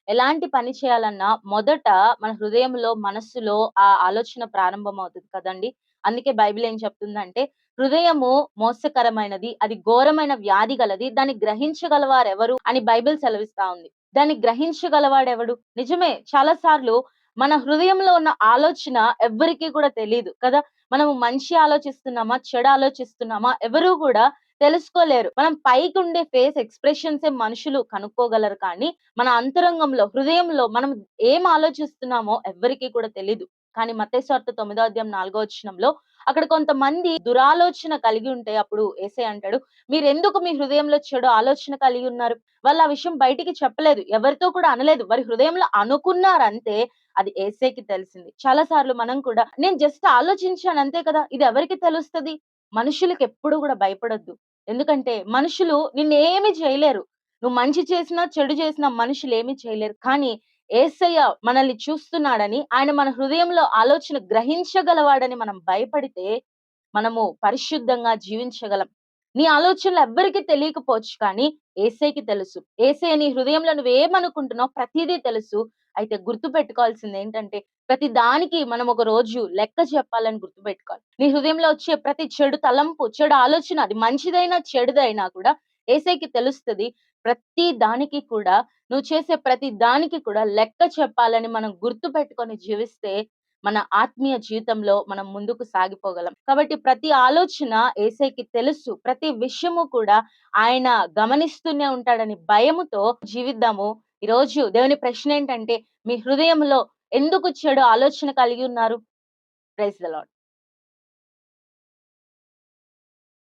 ఎలాంటి పని చేయాలన్నా మొదట మన హృదయంలో, మనస్సులో ఆ ఆలోచన ప్రారంభమవుతది కదండీ! అందుకే బైబిల్ ఏం చెప్తుందంటే, "హృదయము మోసకరమైనది, అది ఘోరమైన వ్యాధి గలది. దాన్ని గ్రహించగలవారెవరు" అని బైబిల్ సెలవిస్తా ఉంది. దాన్ని గ్రహించగలవాడెవడు? నిజమే. చాలా సార్లు మన హృదయంలో ఉన్న ఆలోచన ఎవ్వరికీ కూడా తెలీదు కదా! మనము మంచి ఆలోచిస్తున్నామా? చెడు ఆలోచిస్తున్నామా? ఎవరు గూడా తెలుసుకోలేరు. మనం పైకుండే ఫేస్ ఎక్స్‌ప్రెషన్సే మనుషులు కనుక్కోగలరు కానీ, మన అంతరంగంలో, హృదయంలో మనం ఏం ఆలోచిస్తున్నామో ఎవ్వరికీ కూడా తెలీదు. కానీ మత్తయి సువార్త 9 అధ్యాయం 4 వచనంలో అక్కడ కొంతమంది దురాలోచన కలిగి ఉంటే అప్పుడు యేసయ్య అంటాడు, "మీరెందుకు మీ హృదయంలో చెడు ఆలోచన కలిగి ఉన్నారు?" వాళ్ళు ఆ విషయం బయటికి చెప్పలేదు. ఎవరితో కూడా అనలేదు. వారి హృదయంలో అనుకున్నారంతే. అది యేసయ్యకి తెలిసింది. చాలా సార్లు మనం కూడా నేను జస్ట్ ఆలోచించాను అంతే కదా! ఇది ఎవరికి తెలుస్తది? మనుషులకెప్పుడు గూడా భయపడొద్దు. ఎందుకంటే మనుషులు నిన్నేమి చేయలేరు. నువ్వు మంచి చేసినా, చెడు చేసినా మనుషులేమి చేయలేరు. కానీ యేసయ్య మనల్ని చూస్తున్నాడని, ఆయన మన హృదయంలో ఆలోచన గ్రహించగలవాడని మనం భయపడితే, మనము పరిశుద్ధంగా జీవించగలం. నీ ఆలోచనలు ఎవ్వరికీ తెలియకపోవచ్చు కానీ, యేసయ్యకి తెలుసు. యేసయ్య నీ హృదయంలో నువ్వేమనుకుంటున్నావో ప్రతీదీ తెలుసు. అయితే గుర్తుపెట్టుకోవాల్సిందేంటంటే, ప్రతి దానికి మనం ఒక రోజు లెక్క చెప్పాలని గుర్తుపెట్టుకోవాలి. నీ హృదయంలో వచ్చే ప్రతి చెడు తలంపు, చెడు ఆలోచన అది మంచిదైనా, చెడుదైనా కూడా యేసయ్యకి తెలుస్తది. ప్రతి దానికి కూడా నువ్వు చేసే ప్రతి దానికి కూడా లెక్క చెప్పాలని మనం గుర్తుపెట్టుకొని జీవిస్తే, మన ఆత్మీయ జీవితంలో మనం ముందుకు సాగిపోగలం. కాబట్టి ప్రతి ఆలోచన యేసయ్యకి తెలుసు. ప్రతి విషయము కూడా ఆయన గమనిస్తూనే ఉంటాడని భయముతో జీవిద్దాము. ఈరోజు దేవుని ప్రశ్నేంటంటే, మీ హృదయంలో ఎందుకు చెడు ఆలోచన కలిగి ఉన్నారు? Praise the lord.